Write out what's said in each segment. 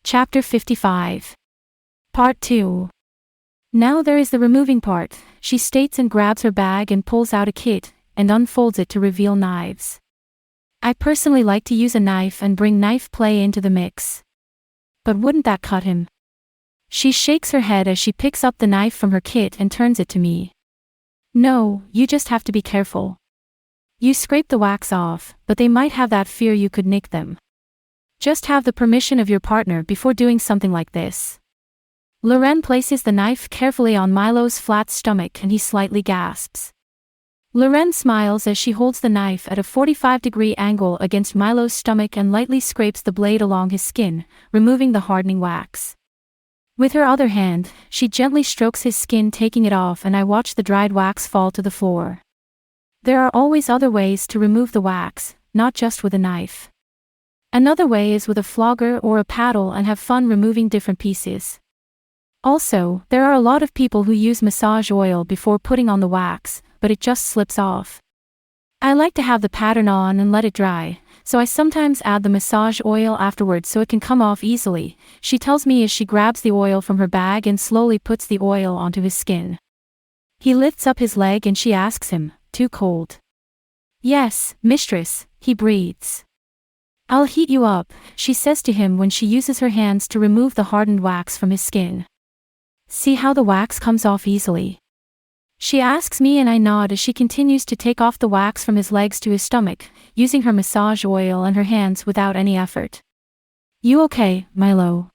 Chapter 55. Part 2. Now there is the removing part, she states, and grabs her bag and pulls out a kit, and unfolds it to reveal knives. I personally like to use a knife and bring knife play into the mix. But wouldn't that cut him? She shakes her head as she picks up the knife from her kit and turns it to me. No, you just have to be careful. You scrape the wax off, but they might have that fear you could nick them. Just have the permission of your partner before doing something like this. Loren places the knife carefully on Milo's flat stomach and he slightly gasps. Loren smiles as she holds the knife at a 45-degree angle against Milo's stomach and lightly scrapes the blade along his skin, removing the hardening wax. With her other hand, she gently strokes his skin, taking it off, and I watch the dried wax fall to the floor. There are always other ways to remove the wax, not just with a knife. Another way is with a flogger or a paddle and have fun removing different pieces. Also, there are a lot of people who use massage oil before putting on the wax, but it just slips off. I like to have the pattern on and let it dry, so I sometimes add the massage oil afterwards so it can come off easily, she tells me as she grabs the oil from her bag and slowly puts the oil onto his skin. He lifts up his leg and she asks him, "Too cold?" "Yes, mistress," he breathes. "I'll heat you up," she says to him when she uses her hands to remove the hardened wax from his skin. "See how the wax comes off easily?" She asks me and I nod as she continues to take off the wax from his legs to his stomach, using her massage oil and her hands without any effort. "You okay, Milo?"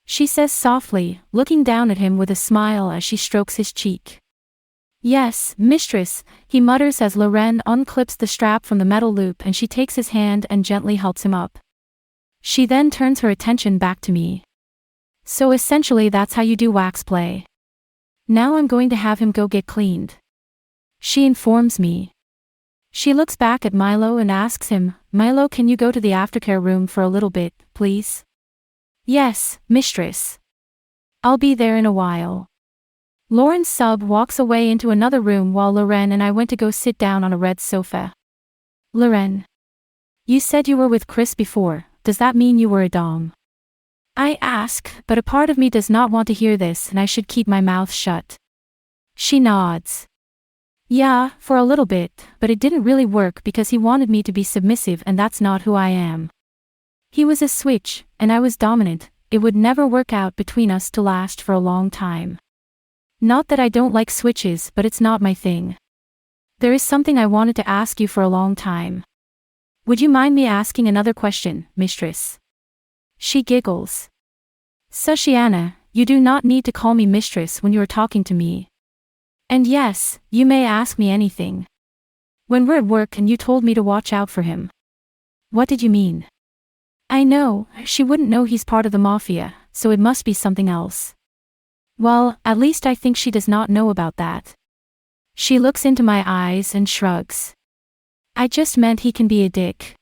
she says softly, looking down at him with a smile as she strokes his cheek. "Yes, mistress," he mutters as Loren unclips the strap from the metal loop and she takes his hand and gently helps him up. She then turns her attention back to me. "So essentially that's how you do wax play. Now I'm going to have him go get cleaned," she informs me. She looks back at Milo and asks him, "Milo, can you go to the aftercare room for a little bit, please?" "Yes, mistress. I'll be there in a while." Lauren's sub walks away into another room while Loren and I went to go sit down on a red sofa. "Loren, you said you were with Chris before, does that mean you were a dom?" I ask, but a part of me does not want to hear this and I should keep my mouth shut. She nods. "Yeah, for a little bit, but it didn't really work because he wanted me to be submissive and that's not who I am. He was a switch, and I was dominant, it would never work out between us to last for a long time. Not that I don't like switches, but it's not my thing. There is something I wanted to ask you for a long time. Would you mind me asking another question, mistress?" She giggles. "Sushiana, you do not need to call me mistress when you are talking to me. And yes, you may ask me anything. When we're at work and you told me to watch out for him. What did you mean?" "I know, she wouldn't know he's part of the mafia, so it must be something else." "Well, at least I think she does not know about that." She looks into my eyes and shrugs. "I just meant he can be a dick.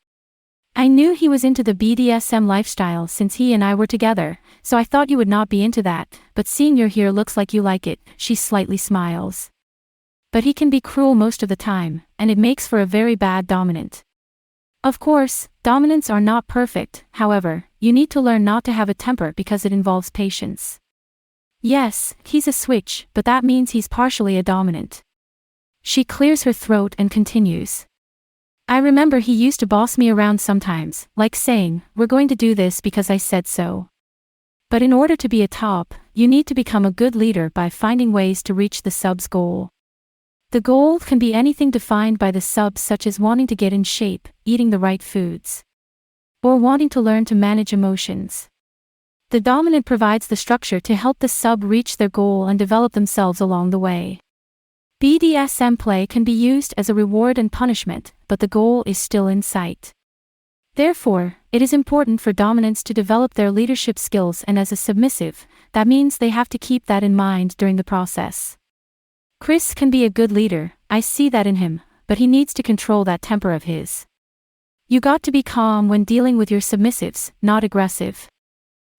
I knew he was into the BDSM lifestyle since he and I were together, so I thought you would not be into that, but seeing you're here looks like you like it," she slightly smiles. "But he can be cruel most of the time, and it makes for a very bad dominant. Of course, dominants are not perfect, however, you need to learn not to have a temper because it involves patience. Yes, he's a switch, but that means he's partially a dominant." She clears her throat and continues. "I remember he used to boss me around sometimes, like saying, 'We're going to do this because I said so.' But in order to be a top, you need to become a good leader by finding ways to reach the sub's goal. The goal can be anything defined by the sub, such as wanting to get in shape, eating the right foods, or wanting to learn to manage emotions. The dominant provides the structure to help the sub reach their goal and develop themselves along the way. BDSM play can be used as a reward and punishment, but the goal is still in sight. Therefore, it is important for dominants to develop their leadership skills, and as a submissive, that means they have to keep that in mind during the process. Chris can be a good leader, I see that in him, but he needs to control that temper of his. You got to be calm when dealing with your submissives, not aggressive.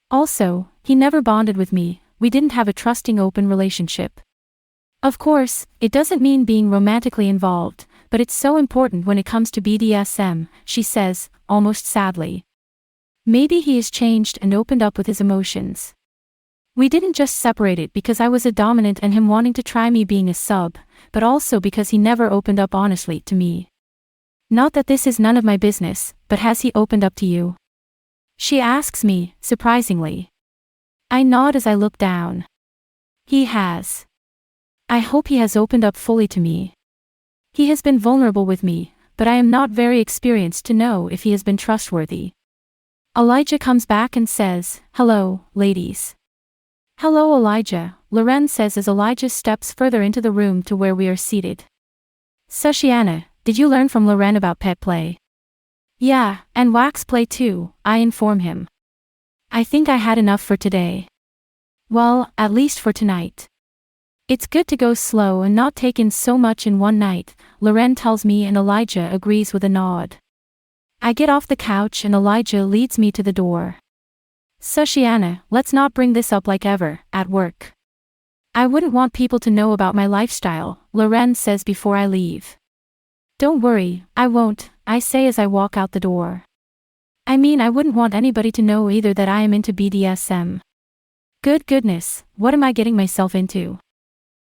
Also, he never bonded with me, we didn't have a trusting open relationship. Of course, it doesn't mean being romantically involved, but it's so important when it comes to BDSM, she says, almost sadly. Maybe he is changed and opened up with his emotions. We didn't just separate it because I was a dominant and him wanting to try me being a sub, but also because he never opened up honestly to me. Not that this is none of my business, but has he opened up to you? She asks me, surprisingly. I nod as I look down. He has. I hope he has opened up fully to me. He has been vulnerable with me, but I am not very experienced to know if he has been trustworthy. Elijah comes back and says, "Hello, ladies." "Hello, Elijah," Loren says as Elijah steps further into the room to where we are seated. "Sushiana, did you learn from Loren about pet play?" "Yeah, and wax play too," I inform him. "I think I had enough for today." "Well, at least for tonight." "It's good to go slow and not take in so much in one night," Loren tells me and Elijah agrees with a nod. I get off the couch and Elijah leads me to the door. "Sushiana, let's not bring this up like ever, at work. I wouldn't want people to know about my lifestyle," Loren says before I leave. "Don't worry, I won't," I say as I walk out the door. I mean, I wouldn't want anybody to know either that I am into BDSM. Good goodness, what am I getting myself into?